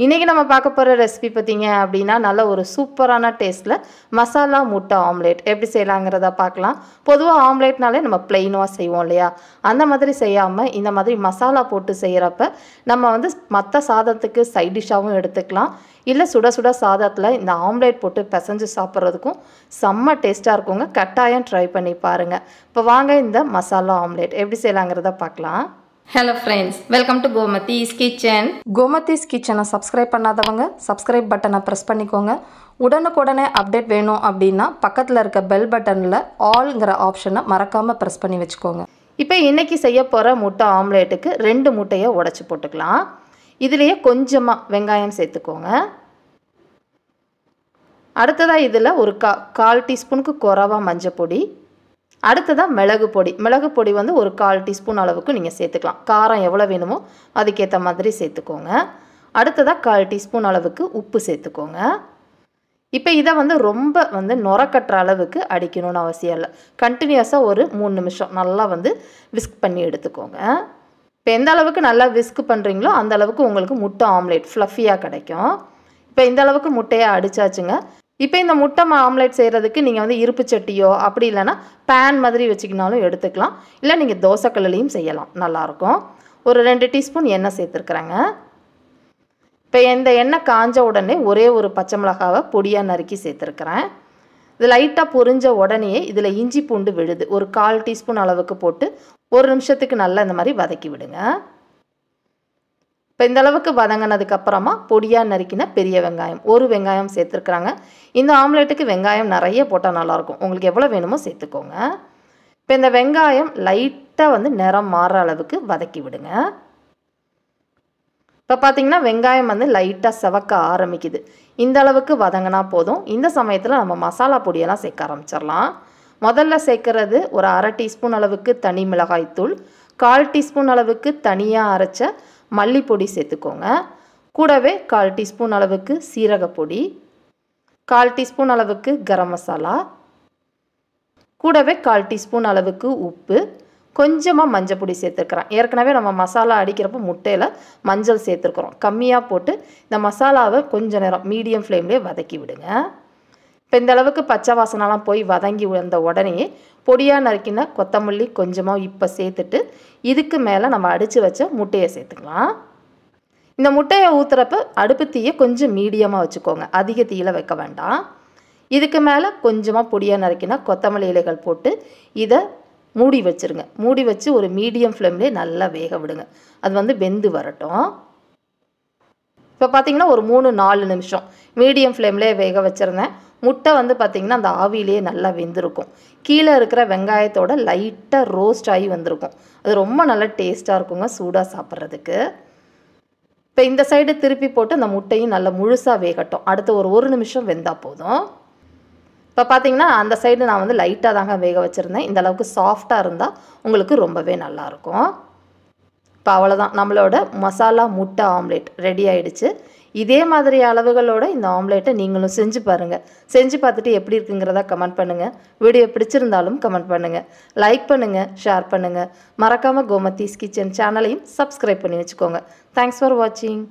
இன்னைக்கு நம்ம பார்க்க போகிற ரெசிபி பார்த்தீங்க அப்படின்னா நல்ல ஒரு சூப்பரான டேஸ்ட்டில் மசாலா முட்டை ஆம்லேட் எப்படி செய்யலாங்கிறத பார்க்கலாம். பொதுவாக ஆம்லேட்னாலே நம்ம பிளெயினாக செய்வோம் இல்லையா, அந்த மாதிரி செய்யாமல் இந்த மாதிரி மசாலா போட்டு செய்கிறப்ப நம்ம மற்ற சாதத்துக்கு சைட் டிஷ்ஷாகவும் எடுத்துக்கலாம். இல்லை சுட சுட சாதத்தில் இந்த ஆம்லேட் போட்டு பிசைஞ்சு சாப்பிட்றதுக்கும் செம்ம டேஸ்ட்டாக இருக்குங்க. கட்டாயம் ட்ரை பண்ணி பாருங்கள். இப்போ வாங்க இந்த மசாலா ஆம்லேட் எப்படி செய்யலாங்கிறத பார்க்கலாம். Hello friends, welcome to Gomathi's kitchen. Gomathi's கிச்சனை சப்ஸ்கிரைப் பண்ணாதவங்க சப்ஸ்கிரைப் பட்டனை ப்ரெஸ் பண்ணிக்கோங்க. உடனுக்குடனே அப்டேட் வேணும் அப்படின்னா பக்கத்தில் இருக்க பெல் பட்டனில் ஆல்ங்கிற ஆப்ஷனை மறக்காமல் ப்ரெஸ் பண்ணி வச்சுக்கோங்க. இப்போ இன்றைக்கி செய்ய போகிற முட்டை ஆம்லேட்டுக்கு 2 முட்டையை உடச்சி போட்டுக்கலாம். இதுலேயே கொஞ்சமாக வெங்காயம் சேர்த்துக்கோங்க. அடுத்ததாக இதில் ஒரு 1/4 டீஸ்பூனுக்கு குறைவாக மஞ்சள் பொடி, அடுத்ததாக மிளகு பொடி ஒரு 1/4 டீஸ்பூன் அளவுக்கு நீங்கள் சேர்த்துக்கலாம். காரம் எவ்வளோ வேணுமோ அதுக்கேற்ற மாதிரி சேர்த்துக்கோங்க. அடுத்ததாக 1/4 டீஸ்பூன் அளவுக்கு உப்பு சேர்த்துக்கோங்க. இப்போ இதை ரொம்ப நுரக்கட்டுற அளவுக்கு அடிக்கணும்னு அவசியம் இல்லை. கண்டினியூஸாக ஒரு 3 நிமிஷம் நல்லா விஸ்க் பண்ணி எடுத்துக்கோங்க. இப்போ எந்த அளவுக்கு நல்லா விஸ்க் பண்ணுறீங்களோ அந்த அளவுக்கு உங்களுக்கு முட்டை ஆம்லேட் ஃப்ளஃபியாக கிடைக்கும். இப்போ இந்த அளவுக்கு முட்டையை அடித்தாச்சுங்க. இப்போ இந்த முட்டை ஆம்லேட் செய்கிறதுக்கு நீங்கள் இருப்பு சட்டியோ அப்படி இல்லைன்னா பேன் மாதிரி வச்சுக்கினாலும் எடுத்துக்கலாம். இல்லை நீங்கள் தோசைக்கல்லையும் செய்யலாம், நல்லாயிருக்கும். ஒரு 2 டீஸ்பூன் எண்ணெய் சேர்த்துருக்குறேங்க. இப்போ இந்த எண்ணெய் காஞ்ச உடனே ஒரே ஒரு பச்சை மிளகாவை பொடியாக நறுக்கி சேர்த்துருக்குறேன். இது லைட்டாக பொரிஞ்ச உடனே இதில் இஞ்சி பூண்டு விழுது ஒரு 1/4 டீஸ்பூன் அளவுக்கு போட்டு 1 நிமிஷத்துக்கு நல்லா இந்த மாதிரி வதக்கி விடுங்க. இப்போ இந்த அளவுக்கு வதங்கினதுக்கப்புறமா பொடியாக நறுக்கின பெரிய வெங்காயம் 1 வெங்காயம் சேர்த்துருக்குறாங்க. இந்த ஆம்லேட்டுக்கு வெங்காயம் நிறைய போட்டால் நல்லாயிருக்கும். உங்களுக்கு எவ்வளோ வேணுமோ சேர்த்துக்கோங்க. இப்போ இந்த வெங்காயம் லைட்டாக நிறம் மாறுற அளவுக்கு வதக்கி விடுங்க. இப்போ பார்த்தீங்கன்னா வெங்காயம் லைட்டாக செவக்க ஆரம்பிக்குது. இந்த அளவுக்கு வதங்கினா போதும். இந்த சமயத்தில் நம்ம மசாலா பொடியெல்லாம் சேர்க்க ஆரம்பிச்சிடலாம். முதல்ல சேர்க்குறது ஒரு 1/2 டீஸ்பூன் அளவுக்கு தனி மிளகாய்த்தூள், 1/4 டீஸ்பூன் அளவுக்கு தனியாக அரைச்ச மல்லிப்பொடி சேர்த்துக்கோங்க. கூடவே 1/4 டீஸ்பூன் அளவுக்கு சீரகப்பொடி, 1/4 டீஸ்பூன் அளவுக்கு கரம் மசாலா, கூடவே 1/4 டீஸ்பூன் அளவுக்கு உப்பு, கொஞ்சமாக மஞ்சள் பொடி சேர்த்துருக்குறேன். ஏற்கனவே நம்ம மசாலா அடிக்கிறப்போ முட்டையில் மஞ்சள் சேர்த்துருக்குறோம். கம்மியாக போட்டு இந்த மசாலாவை கொஞ்ச நேரம் மீடியம் ஃப்ளேம்லேயே வதக்கி விடுங்க. இப்போ இந்த அளவுக்கு பச்சை வாசனெலாம் போய் வதங்கி வந்த உடனே பொடியாக நறுக்கின கொத்தமல்லி கொஞ்சமாக இப்போ சேர்த்துட்டு இதுக்கு மேலே நம்ம அடித்து வச்ச முட்டையை சேர்த்துக்கலாம். இந்த முட்டையை ஊற்றுறப்ப அடுப்பு தீயை கொஞ்சம் மீடியமாக வச்சுக்கோங்க, அதிக தீயில் வைக்க வேண்டாம். இதுக்கு மேலே கொஞ்சமாக பொடியாக நறுக்கின கொத்தமல்லி இலைகள் போட்டு இதை மூடி வச்சுருங்க. மூடி வச்சு ஒரு மீடியம் ஃப்ளேம்லேயே நல்லா வேக விடுங்க. அது வெந்து வரட்டும். இப்போ பார்த்தீங்கன்னா ஒரு 3-4 நிமிஷம் மீடியம் ஃப்ளேம்லேயே வேக வச்சுருந்தேன். முட்டை பார்த்திங்கன்னா அந்த ஆவிலேயே நல்லா வெந்திருக்கும். கீழே இருக்கிற வெங்காயத்தோட லைட்டாக ரோஸ்ட் ஆகி வந்திருக்கும். அது ரொம்ப நல்லா டேஸ்ட்டாக இருக்குங்க சூடாக சாப்பிட்றதுக்கு. இப்போ இந்த சைடு திருப்பி போட்டு அந்த முட்டையும் நல்லா முழுசாக வேகட்டும். அடுத்த ஒரு 1 நிமிஷம் வெந்தால் போதும். இப்போ பார்த்தீங்கன்னா அந்த சைடு நான் லைட்டாக தாங்க வேக வச்சுருந்தேன். இந்த அளவுக்கு சாஃப்டாக இருந்தால் உங்களுக்கு ரொம்பவே நல்லாயிருக்கும். இப்போ அவ்வளோதான், நம்மளோட மசாலா முட்டை ஆம்லேட் ரெடி ஆகிடுச்சு. இதே மாதிரி அளவுகளோட இந்த ஆம்லேட்டை நீங்களும் செஞ்சு பாருங்கள். செஞ்சு பார்த்துட்டு எப்படி இருக்குங்கிறத கமெண்ட் பண்ணுங்கள். வீடியோ பிடிச்சிருந்தாலும் கமெண்ட் பண்ணுங்கள். லைக் பண்ணுங்கள், ஷேர் பண்ணுங்கள். மறக்காமல் கோமதிஸ் கிச்சன் சேனலையும் சப்ஸ்கிரைப் பண்ணி வச்சுக்கோங்க. தேங்க்ஸ் ஃபார் வாட்சிங்.